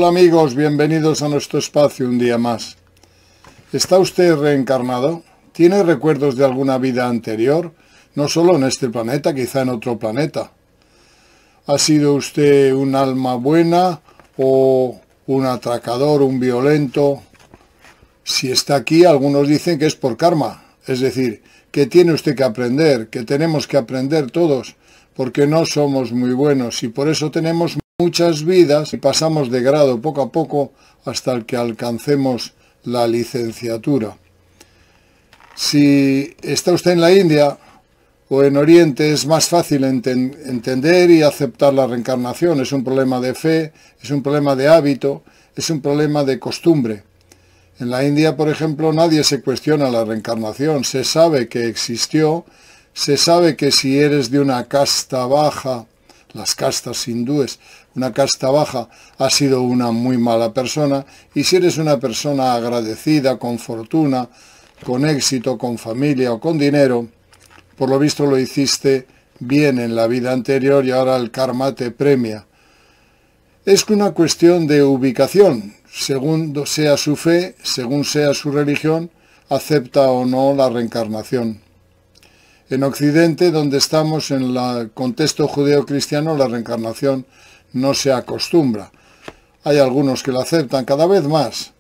Hola amigos, bienvenidos a nuestro espacio un día más. ¿Está usted reencarnado? ¿Tiene recuerdos de alguna vida anterior? No solo en este planeta, quizá en otro planeta. ¿Ha sido usted un alma buena o un atracador, un violento? Si está aquí, algunos dicen que es por karma, es decir, que tiene usted que aprender, que tenemos que aprender todos, porque no somos muy buenos y por eso tenemos muchas vidas y pasamos de grado poco a poco hasta el que alcancemos la licenciatura. Si está usted en la India o en Oriente, es más fácil entender y aceptar la reencarnación. Es un problema de fe, es un problema de hábito, es un problema de costumbre. En la India, por ejemplo, nadie se cuestiona la reencarnación. Se sabe que existió, se sabe que si eres de una casta baja, las castas hindúes, una casta baja, has sido una muy mala persona, y si eres una persona agradecida, con fortuna, con éxito, con familia o con dinero, por lo visto lo hiciste bien en la vida anterior y ahora el karma te premia. Es una cuestión de ubicación. Según sea su fe, según sea su religión, acepta o no la reencarnación. En Occidente, donde estamos en el contexto judeo-cristiano, la reencarnación no se acostumbra. Hay algunos que la aceptan cada vez más,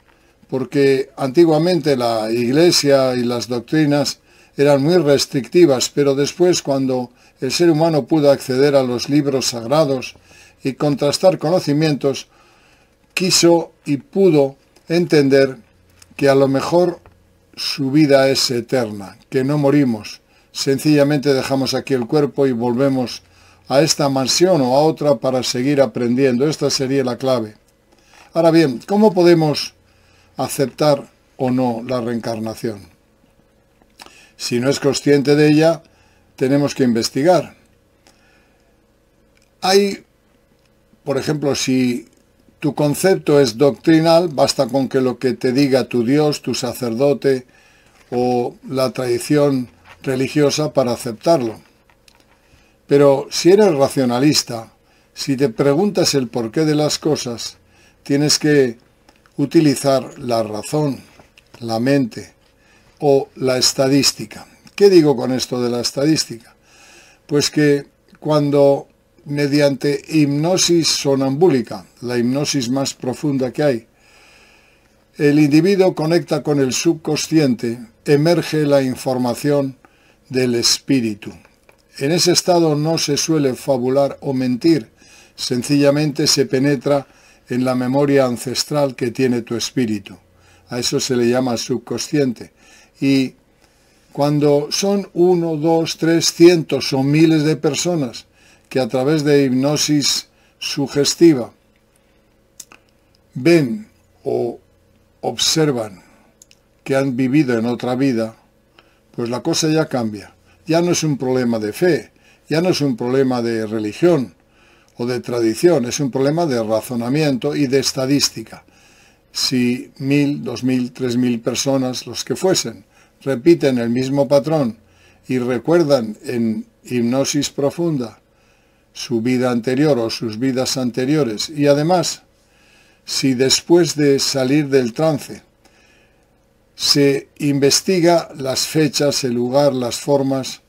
porque antiguamente la Iglesia y las doctrinas eran muy restrictivas, pero después, cuando el ser humano pudo acceder a los libros sagrados y contrastar conocimientos, quiso y pudo entender que a lo mejor su vida es eterna, que no morimos. Sencillamente dejamos aquí el cuerpo y volvemos a esta mansión o a otra para seguir aprendiendo. Esta sería la clave. Ahora bien, ¿cómo podemos aceptar o no la reencarnación? Si no es consciente de ella, tenemos que investigar. Por ejemplo, si tu concepto es doctrinal, basta con que lo que te diga tu Dios, tu sacerdote o la tradición religiosa para aceptarlo. Pero si eres racionalista, si te preguntas el porqué de las cosas, tienes que utilizar la razón, la mente o la estadística. ¿Qué digo con esto de la estadística? Pues que cuando mediante hipnosis sonambúlica, la hipnosis más profunda que hay, el individuo conecta con el subconsciente, emerge la información del espíritu. En ese estado no se suele fabular o mentir, sencillamente se penetra en la memoria ancestral que tiene tu espíritu. A eso se le llama subconsciente. Y cuando son 1, 2, 3, cientos o miles de personas que a través de hipnosis sugestiva ven o observan que han vivido en otra vida, pues la cosa ya cambia. Ya no es un problema de fe, ya no es un problema de religión o de tradición, es un problema de razonamiento y de estadística. Si 1.000, 2.000, 3.000 personas, los que fuesen, repiten el mismo patrón y recuerdan en hipnosis profunda su vida anterior o sus vidas anteriores, y además, si después de salir del trance se investiga las fechas, el lugar, las formas,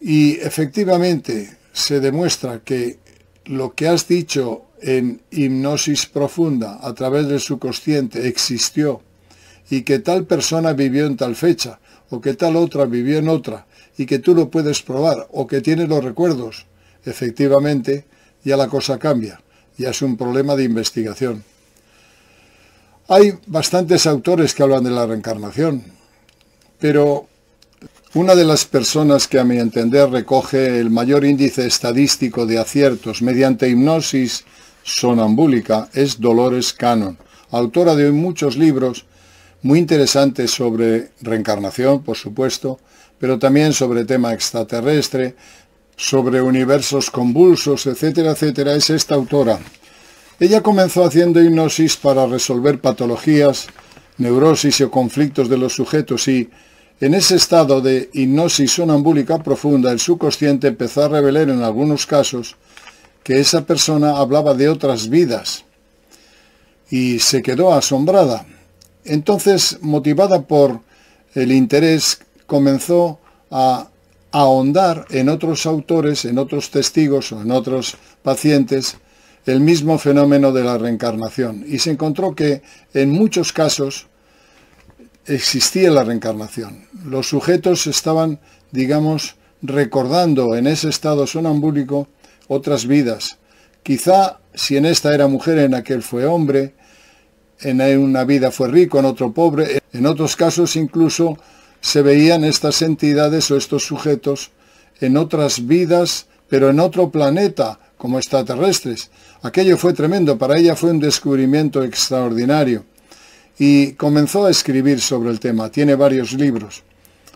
y efectivamente se demuestra que lo que has dicho en hipnosis profunda a través del subconsciente existió, y que tal persona vivió en tal fecha, o que tal otra vivió en otra, y que tú lo puedes probar, o que tienes los recuerdos, efectivamente ya la cosa cambia, ya es un problema de investigación. Hay bastantes autores que hablan de la reencarnación, pero una de las personas que a mi entender recoge el mayor índice estadístico de aciertos mediante hipnosis sonambúlica es Dolores Cannon, autora de muchos libros muy interesantes sobre reencarnación, por supuesto, pero también sobre tema extraterrestre, sobre universos convulsos, etcétera, etcétera. Es esta autora. Ella comenzó haciendo hipnosis para resolver patologías, neurosis o conflictos de los sujetos, y en ese estado de hipnosis sonambúlica profunda el subconsciente empezó a revelar en algunos casos que esa persona hablaba de otras vidas. y se quedó asombrada. Entonces, motivada por el interés, comenzó a ahondar en otros autores, en otros testigos o en otros pacientes, el mismo fenómeno de la reencarnación. Y se encontró que en muchos casos existía la reencarnación. Los sujetos estaban, digamos, recordando en ese estado sonambúlico otras vidas. Quizá si en esta era mujer, en aquel fue hombre, en una vida fue rico, en otro pobre. En otros casos incluso se veían estas entidades o estos sujetos en otras vidas, pero en otro planeta, como extraterrestres. Aquello fue tremendo, para ella fue un descubrimiento extraordinario. Y comenzó a escribir sobre el tema, tiene varios libros.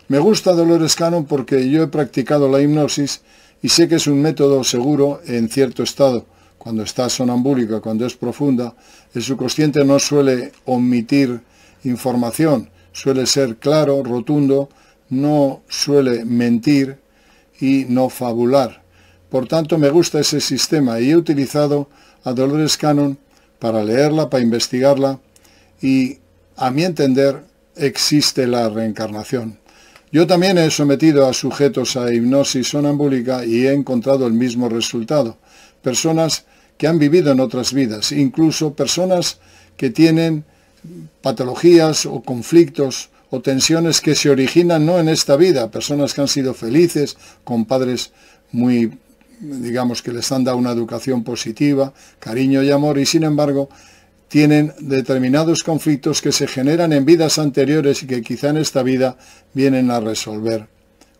Me gusta Dolores Cannon porque yo he practicado la hipnosis y sé que es un método seguro en cierto estado. Cuando está sonambúlica, cuando es profunda, el subconsciente no suele omitir información, suele ser claro, rotundo, no suele mentir y no fabular. Por tanto, me gusta ese sistema y he utilizado a Dolores Cannon para leerla, para investigarla y, a mi entender, existe la reencarnación. Yo también he sometido a sujetos a hipnosis sonambúlica y he encontrado el mismo resultado. Personas que han vivido en otras vidas, incluso personas que tienen patologías o conflictos o tensiones que se originan no en esta vida, personas que han sido felices, con padres muy, digamos, que les han dado una educación positiva, cariño y amor, y sin embargo tienen determinados conflictos que se generan en vidas anteriores y que quizá en esta vida vienen a resolver.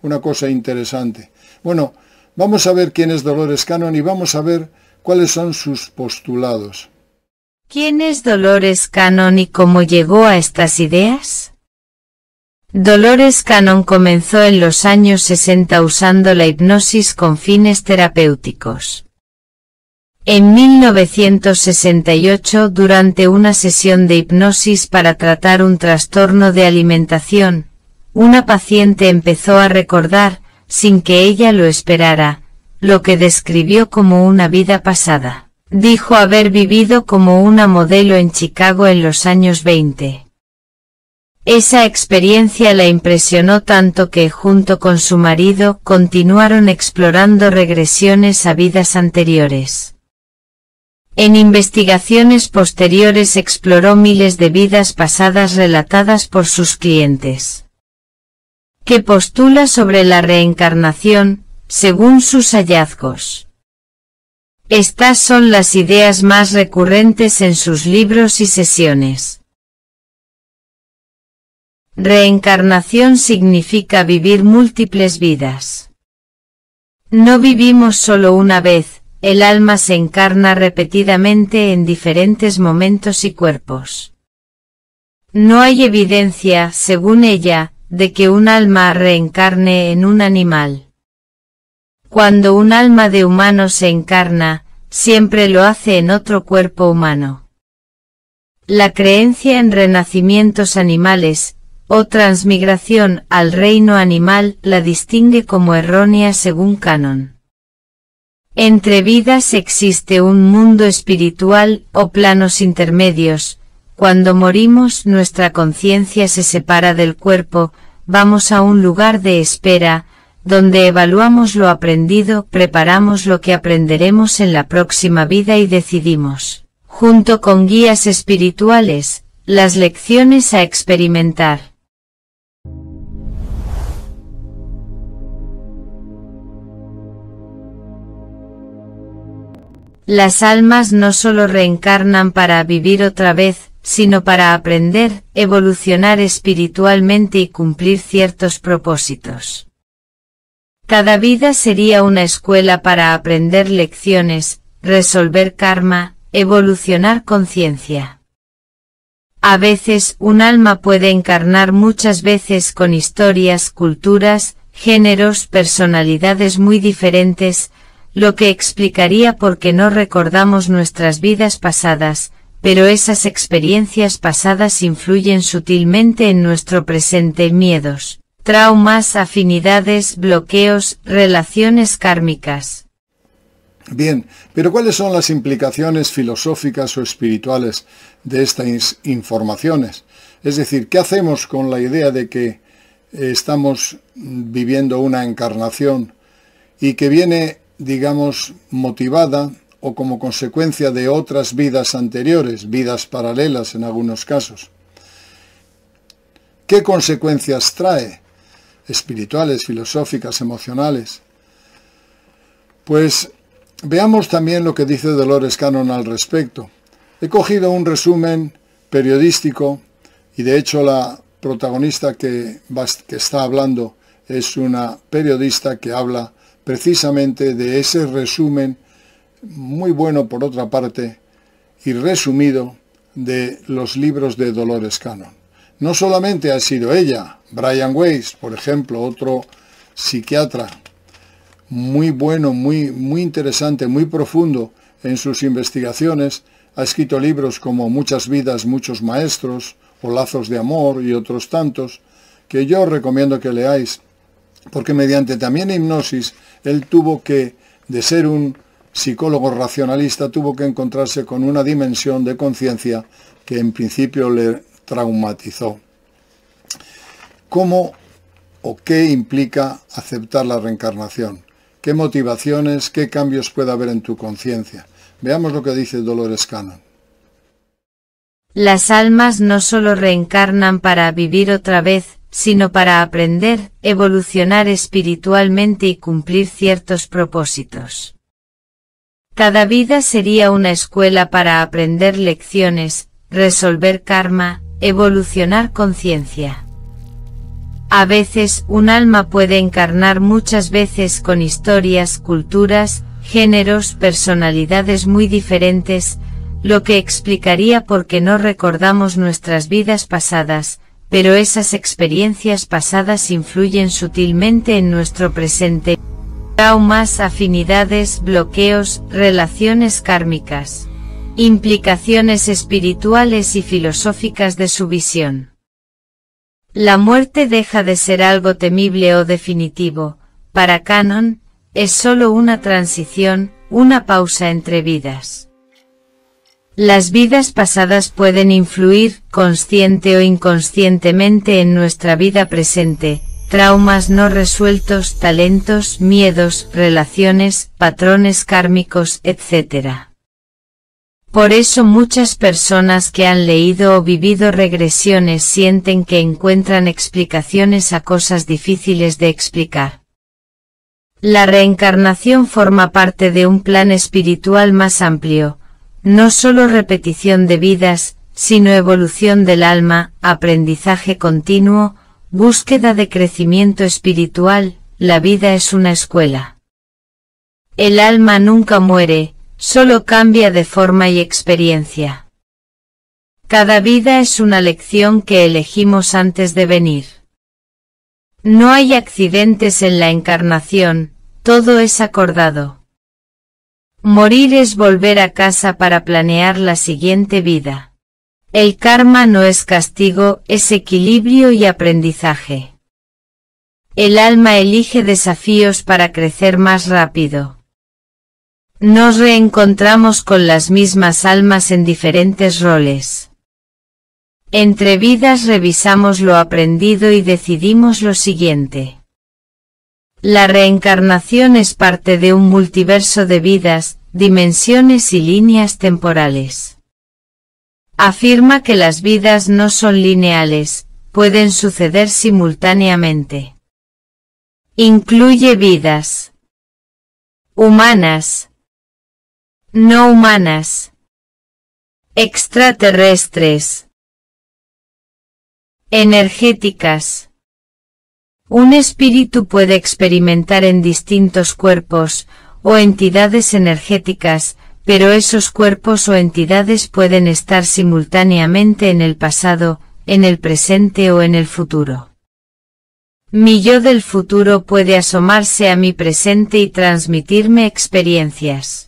Una cosa interesante. Bueno, vamos a ver quién es Dolores Cannon y vamos a ver cuáles son sus postulados. ¿Quién es Dolores Cannon y cómo llegó a estas ideas? Dolores Cannon comenzó en los años 60 usando la hipnosis con fines terapéuticos. En 1968, durante una sesión de hipnosis para tratar un trastorno de alimentación, una paciente empezó a recordar, sin que ella lo esperara, lo que describió como una vida pasada. Dijo haber vivido como una modelo en Chicago en los años 20. Esa experiencia la impresionó tanto que, junto con su marido, continuaron explorando regresiones a vidas anteriores. En investigaciones posteriores exploró miles de vidas pasadas relatadas por sus clientes. Que postula sobre la reencarnación, según sus hallazgos. Estas son las ideas más recurrentes en sus libros y sesiones. Reencarnación significa vivir múltiples vidas. No vivimos solo una vez, el alma se encarna repetidamente en diferentes momentos y cuerpos. No hay evidencia, según ella, de que un alma reencarne en un animal. Cuando un alma de humano se encarna, siempre lo hace en otro cuerpo humano. La creencia en renacimientos animales, o transmigración al reino animal, la distingue como errónea según Cannon. Entre vidas existe un mundo espiritual o planos intermedios. Cuando morimos, nuestra conciencia se separa del cuerpo, vamos a un lugar de espera, donde evaluamos lo aprendido, preparamos lo que aprenderemos en la próxima vida y decidimos, junto con guías espirituales, las lecciones a experimentar. Las almas no solo reencarnan para vivir otra vez, sino para aprender, evolucionar espiritualmente y cumplir ciertos propósitos. Cada vida sería una escuela para aprender lecciones, resolver karma, evolucionar conciencia. A veces un alma puede encarnar muchas veces con historias, culturas, géneros, personalidades muy diferentes, lo que explicaría por qué no recordamos nuestras vidas pasadas, pero esas experiencias pasadas influyen sutilmente en nuestro presente: miedos, traumas, afinidades, bloqueos, relaciones kármicas. Bien, pero ¿cuáles son las implicaciones filosóficas o espirituales de estas informaciones? Es decir, ¿qué hacemos con la idea de que estamos viviendo una encarnación y que viene, digamos, motivada o como consecuencia de otras vidas anteriores, vidas paralelas en algunos casos? ¿Qué consecuencias trae? Espirituales, filosóficas, emocionales. Pues veamos también lo que dice Dolores Cannon al respecto. He cogido un resumen periodístico y de hecho la protagonista que está hablando es una periodista que habla precisamente de ese resumen, muy bueno por otra parte, y resumido de los libros de Dolores Cannon. No solamente ha sido ella, Brian Weiss, por ejemplo, otro psiquiatra muy bueno, muy interesante, muy profundo en sus investigaciones, ha escrito libros como Muchas vidas, muchos maestros, o Lazos de amor y otros tantos, que yo os recomiendo que leáis, porque mediante también hipnosis, él tuvo que, de ser un psicólogo racionalista, tuvo que encontrarse con una dimensión de conciencia que en principio le traumatizó. ¿Cómo o qué implica aceptar la reencarnación? ¿Qué motivaciones, qué cambios puede haber en tu conciencia? Veamos lo que dice Dolores Cannon. Las almas no solo reencarnan para vivir otra vez, sino para aprender, evolucionar espiritualmente y cumplir ciertos propósitos. Cada vida sería una escuela para aprender lecciones, resolver karma, evolucionar conciencia. A veces, un alma puede encarnar muchas veces con historias, culturas, géneros, personalidades muy diferentes, lo que explicaría por qué no recordamos nuestras vidas pasadas, pero esas experiencias pasadas influyen sutilmente en nuestro presente. Traumas, afinidades, bloqueos, relaciones kármicas. Implicaciones espirituales y filosóficas de su visión. La muerte deja de ser algo temible o definitivo, para Cannon, es solo una transición, una pausa entre vidas. Las vidas pasadas pueden influir, consciente o inconscientemente en nuestra vida presente, traumas no resueltos, talentos, miedos, relaciones, patrones kármicos, etc. Por eso muchas personas que han leído o vivido regresiones sienten que encuentran explicaciones a cosas difíciles de explicar. La reencarnación forma parte de un plan espiritual más amplio, no solo repetición de vidas, sino evolución del alma, aprendizaje continuo, búsqueda de crecimiento espiritual, la vida es una escuela. El alma nunca muere, solo cambia de forma y experiencia. Cada vida es una lección que elegimos antes de venir. No hay accidentes en la encarnación, todo es acordado. Morir es volver a casa para planear la siguiente vida. El karma no es castigo, es equilibrio y aprendizaje. El alma elige desafíos para crecer más rápido. Nos reencontramos con las mismas almas en diferentes roles. Entre vidas revisamos lo aprendido y decidimos lo siguiente. La reencarnación es parte de un multiverso de vidas, dimensiones y líneas temporales. Afirma que las vidas no son lineales, pueden suceder simultáneamente. Incluye vidas humanas, no humanas, extraterrestres, energéticas. Un espíritu puede experimentar en distintos cuerpos, o entidades energéticas, pero esos cuerpos o entidades pueden estar simultáneamente en el pasado, en el presente o en el futuro. Mi yo del futuro puede asomarse a mi presente y transmitirme experiencias.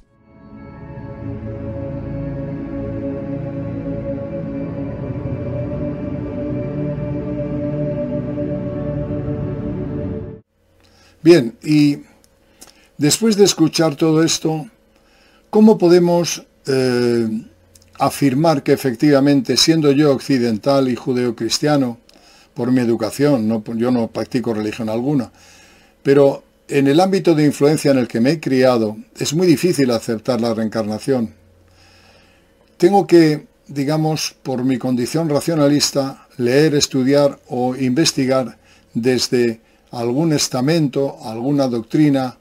Bien, y después de escuchar todo esto, ¿Cómo podemos afirmar que efectivamente, siendo yo occidental y judeocristiano, por mi educación, yo no practico religión alguna, pero en el ámbito de influencia en el que me he criado, es muy difícil aceptar la reencarnación? Tengo que, digamos, por mi condición racionalista, leer, estudiar o investigar desde algún estamento, alguna doctrina,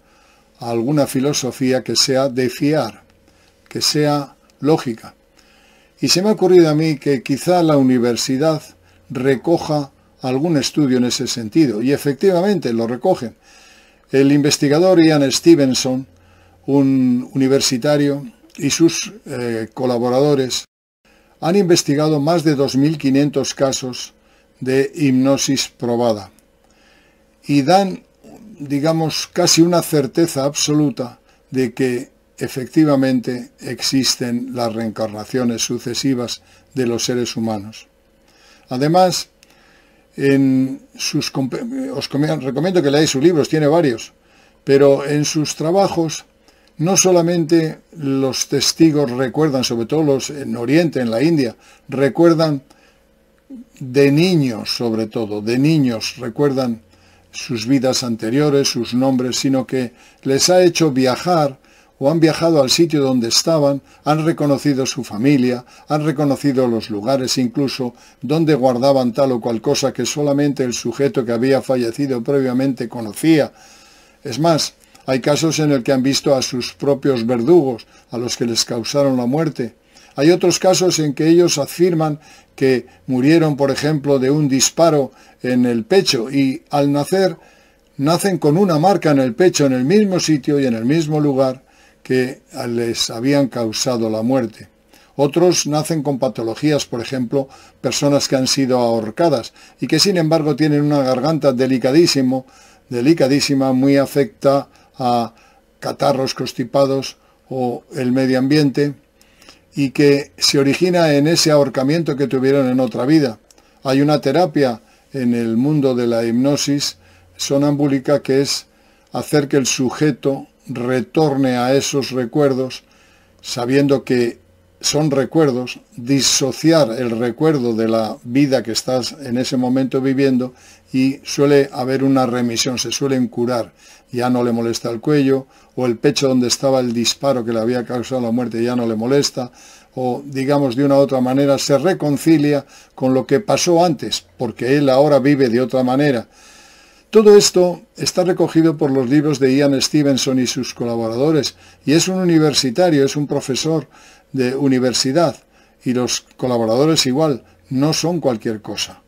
alguna filosofía que sea de fiar, que sea lógica. Y se me ha ocurrido a mí que quizá la universidad recoja algún estudio en ese sentido, y efectivamente lo recogen. El investigador Ian Stevenson, un universitario, y sus colaboradores han investigado más de 2.500 casos de hipnosis probada y dan, digamos, casi una certeza absoluta de que efectivamente existen las reencarnaciones sucesivas de los seres humanos. Además, os recomiendo que leáis sus libros, tiene varios, pero en sus trabajos no solamente los testigos recuerdan, sobre todo los en Oriente, en la India, recuerdan de niños, sobre todo, de niños, recuerdan sus vidas anteriores, sus nombres, sino que les ha hecho viajar o han viajado al sitio donde estaban, han reconocido su familia, han reconocido los lugares incluso donde guardaban tal o cual cosa que solamente el sujeto que había fallecido previamente conocía. Es más, hay casos en el que han visto a sus propios verdugos, a los que les causaron la muerte. Hay otros casos en que ellos afirman que murieron, por ejemplo, de un disparo en el pecho y al nacer, nacen con una marca en el pecho, en el mismo sitio y en el mismo lugar que les habían causado la muerte. Otros nacen con patologías, por ejemplo, personas que han sido ahorcadas y que sin embargo tienen una garganta delicadísima, muy afecta a catarros, constipados o el medio ambiente, y que se origina en ese ahorcamiento que tuvieron en otra vida. Hay una terapia en el mundo de la hipnosis sonambúlica que es hacer que el sujeto retorne a esos recuerdos, sabiendo que son recuerdos, disociar el recuerdo de la vida que estás en ese momento viviendo, y suele haber una remisión, se suelen curar. Ya no le molesta el cuello, o el pecho donde estaba el disparo que le había causado la muerte ya no le molesta, o digamos de una u otra manera se reconcilia con lo que pasó antes, porque él ahora vive de otra manera. Todo esto está recogido por los libros de Ian Stevenson y sus colaboradores, y es un universitario, es un profesor de universidad, y los colaboradores igual, no son cualquier cosa.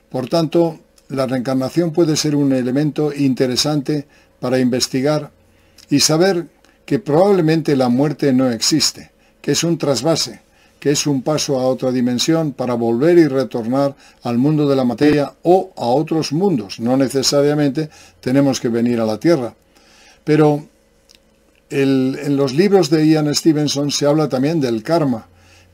Por tanto, la reencarnación puede ser un elemento interesante para investigar y saber que probablemente la muerte no existe, que es un trasvase, que es un paso a otra dimensión para volver y retornar al mundo de la materia o a otros mundos. No necesariamente tenemos que venir a la Tierra. Pero en los libros de Ian Stevenson se habla también del karma,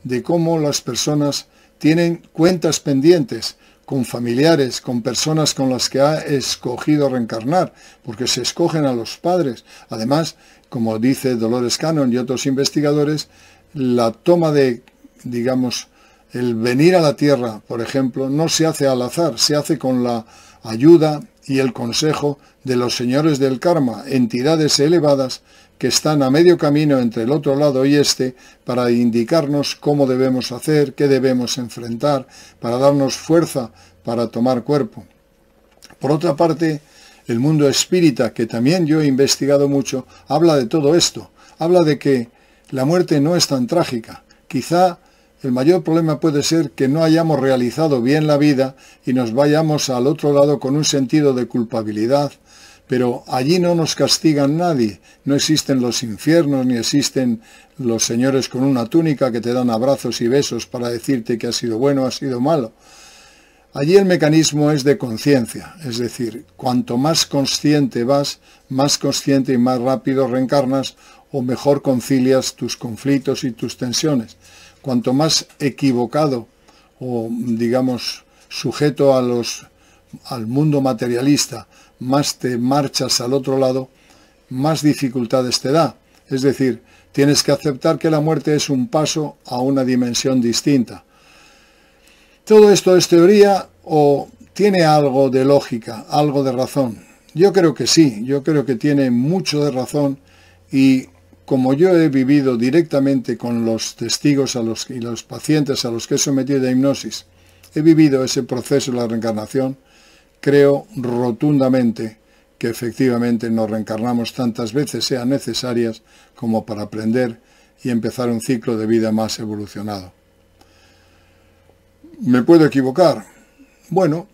de cómo las personas tienen cuentas pendientes con familiares, con personas con las que ha escogido reencarnar, porque se escogen a los padres. Además, como dice Dolores Cannon y otros investigadores, la toma de, digamos, el venir a la Tierra, por ejemplo, no se hace al azar, se hace con la ayuda y el consejo de los señores del karma, entidades elevadas que están a medio camino entre el otro lado y este, para indicarnos cómo debemos hacer, qué debemos enfrentar, para darnos fuerza para tomar cuerpo. Por otra parte, el mundo espírita, que también yo he investigado mucho, habla de todo esto, habla de que la muerte no es tan trágica. Quizá el mayor problema puede ser que no hayamos realizado bien la vida y nos vayamos al otro lado con un sentido de culpabilidad, pero allí no nos castigan nadie, no existen los infiernos ni existen los señores con una túnica que te dan abrazos y besos para decirte que ha sido bueno o ha sido malo. Allí el mecanismo es de conciencia, es decir, cuanto más consciente vas, más consciente y más rápido reencarnas o mejor concilias tus conflictos y tus tensiones. Cuanto más equivocado o, digamos, sujeto al mundo materialista, más te marchas al otro lado, más dificultades te da. Es decir, Tienes que aceptar que la muerte es un paso a una dimensión distinta. ¿Todo esto es teoría o tiene algo de lógica, algo de razón? Yo creo que sí, yo creo que tiene mucho de razón, y como yo he vivido directamente con los testigos y los pacientes a los que he sometido a hipnosis, he vivido ese proceso de la reencarnación, creo rotundamente que efectivamente nos reencarnamos tantas veces sean necesarias como para aprender y empezar un ciclo de vida más evolucionado. ¿Me puedo equivocar? Bueno,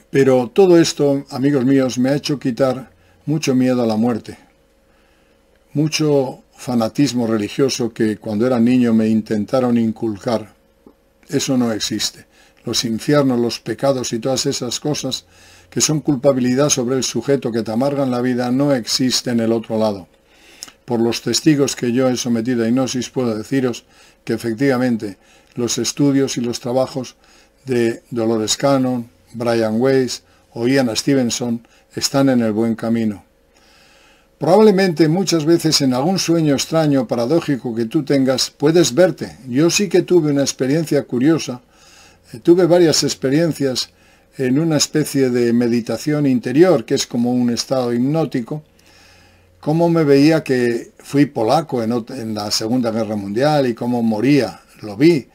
pero todo esto, amigos míos, me ha hecho quitar mucho miedo a la muerte, mucho fanatismo religioso que cuando era niño me intentaron inculcar. Eso no existe. Los infiernos, los pecados y todas esas cosas que son culpabilidad sobre el sujeto que te amargan la vida no existen en el otro lado. Por los testigos que yo he sometido a hipnosis puedo deciros que efectivamente los estudios y los trabajos de Dolores Cannon, Brian Weiss o Ian Stevenson están en el buen camino. Probablemente muchas veces en algún sueño extraño, paradójico que tú tengas, puedes verte. Yo sí que tuve una experiencia curiosa, tuve varias experiencias en una especie de meditación interior, que es como un estado hipnótico, cómo me veía que fui polaco en la Segunda Guerra Mundial y cómo moría, lo vi.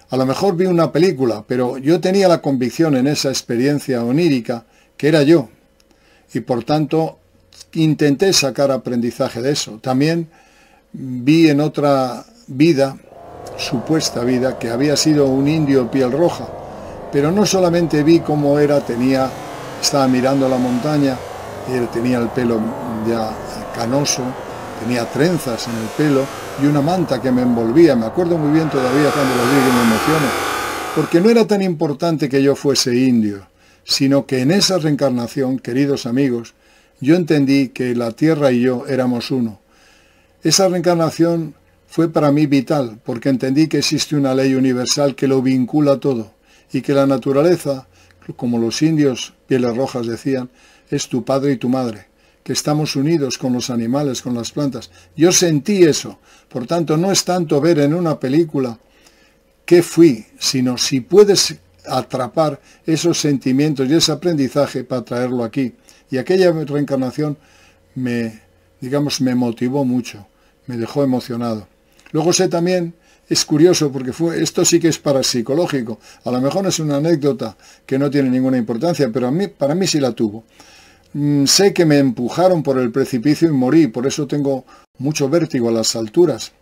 A lo mejor vi una película, pero yo tenía la convicción en esa experiencia onírica que era yo, y por tanto intenté sacar aprendizaje de eso. También vi en otra vida, supuesta vida, que había sido un indio piel roja, pero no solamente vi cómo era, estaba mirando la montaña, tenía el pelo ya canoso, tenía trenzas en el pelo y una manta que me envolvía. Me acuerdo muy bien todavía cuando lo vi y me emociono, porque no era tan importante que yo fuese indio, sino que en esa reencarnación, queridos amigos, yo entendí que la Tierra y yo éramos uno. Esa reencarnación fue para mí vital, porque entendí que existe una ley universal que lo vincula todo, y que la naturaleza, como los indios pieles rojas decían, es tu padre y tu madre, que estamos unidos con los animales, con las plantas. Yo sentí eso. Por tanto, no es tanto ver en una película qué fui, sino si puedes atrapar esos sentimientos y ese aprendizaje para traerlo aquí. Y aquella reencarnación me motivó mucho, me dejó emocionado. Luego sé también, es curioso porque esto sí que es parapsicológico, a lo mejor es una anécdota que no tiene ninguna importancia, pero para mí sí la tuvo. Sé que me empujaron por el precipicio y morí, por eso tengo mucho vértigo a las alturas.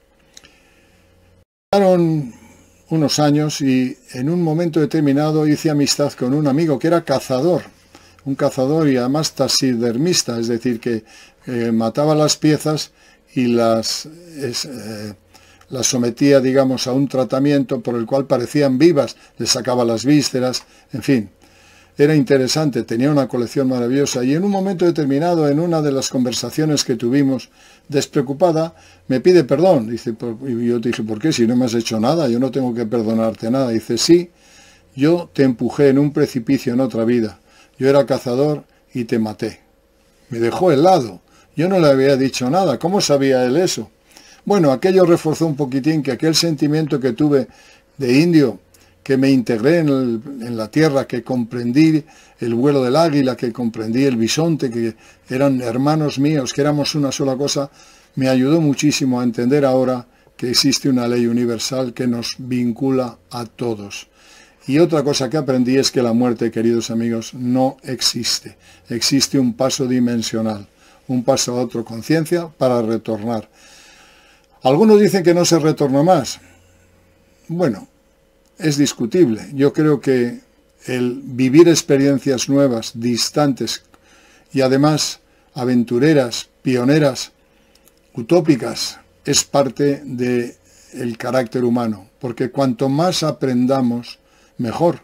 Pasaron unos años y en un momento determinado hice amistad con un amigo que era cazador, un cazador y además taxidermista, es decir, que mataba las piezas y las sometía, digamos, a un tratamiento por el cual parecían vivas, les sacaba las vísceras, en fin. Era interesante, tenía una colección maravillosa y en un momento determinado, en una de las conversaciones que tuvimos, despreocupada, me pide perdón. Dice, y yo dije, ¿por qué? Si no me has hecho nada, yo no tengo que perdonarte nada. Dice, sí, yo te empujé en un precipicio en otra vida. Yo era cazador y te maté. Me dejó helado. Yo no le había dicho nada. ¿Cómo sabía él eso? Bueno, aquello reforzó un poquitín que aquel sentimiento que tuve de indio, que me integré en la tierra, que comprendí el vuelo del águila, que comprendí el bisonte, que eran hermanos míos, que éramos una sola cosa, me ayudó muchísimo a entender ahora que existe una ley universal que nos vincula a todos. Y otra cosa que aprendí es que la muerte, queridos amigos, no existe. Existe un paso dimensional, un paso a otra conciencia para retornar. Algunos dicen que no se retorna más. Bueno, es discutible. Yo creo que el vivir experiencias nuevas, distantes y además aventureras, pioneras, utópicas, es parte del carácter humano, porque cuanto más aprendamos, mejor.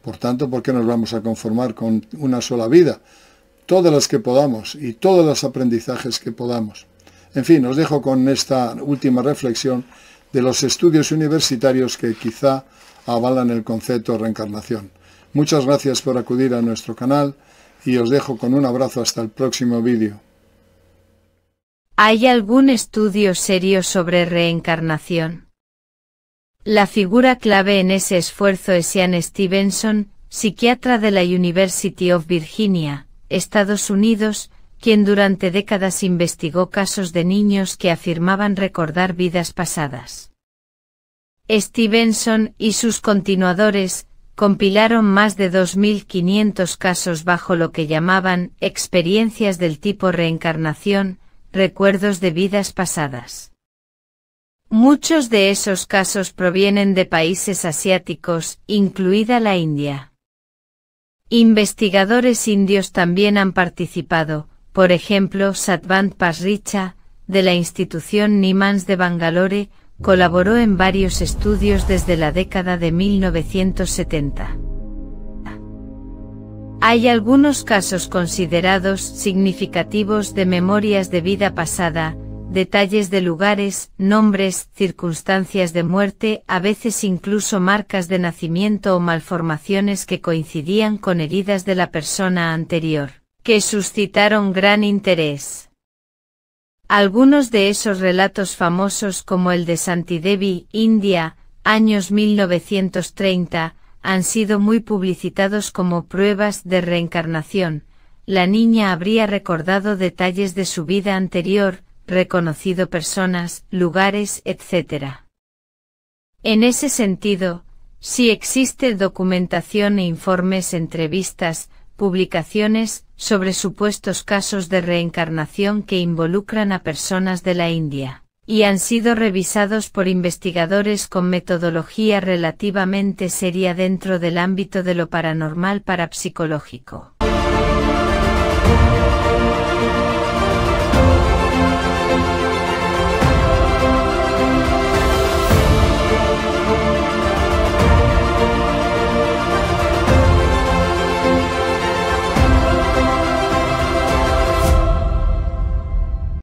Por tanto, ¿por qué nos vamos a conformar con una sola vida? Todas las que podamos y todos los aprendizajes que podamos. En fin, os dejo con esta última reflexión de los estudios universitarios que quizá avalan el concepto de reencarnación. Muchas gracias por acudir a nuestro canal y os dejo con un abrazo hasta el próximo vídeo. ¿Hay algún estudio serio sobre reencarnación? La figura clave en ese esfuerzo es Ian Stevenson, psiquiatra de la University of Virginia, Estados Unidos, quien durante décadas investigó casos de niños que afirmaban recordar vidas pasadas. Stevenson y sus continuadores compilaron más de 2.500 casos bajo lo que llamaban experiencias del tipo reencarnación, recuerdos de vidas pasadas. Muchos de esos casos provienen de países asiáticos, incluida la India. Investigadores indios también han participado, por ejemplo Satvant Pasricha, de la institución Nimans de Bangalore, colaboró en varios estudios desde la década de 1970. Hay algunos casos considerados significativos de memorias de vida pasada, detalles de lugares, nombres, circunstancias de muerte, a veces incluso marcas de nacimiento o malformaciones que coincidían con heridas de la persona anterior, que suscitaron gran interés. Algunos de esos relatos famosos como el de Santidevi, India, años 1930, han sido muy publicitados como pruebas de reencarnación. La niña habría recordado detalles de su vida anterior, reconocido personas, lugares, etc. En ese sentido, sí existe documentación e informes, entrevistas, publicaciones sobre supuestos casos de reencarnación que involucran a personas de la India, y han sido revisados por investigadores con metodología relativamente seria dentro del ámbito de lo paranormal parapsicológico.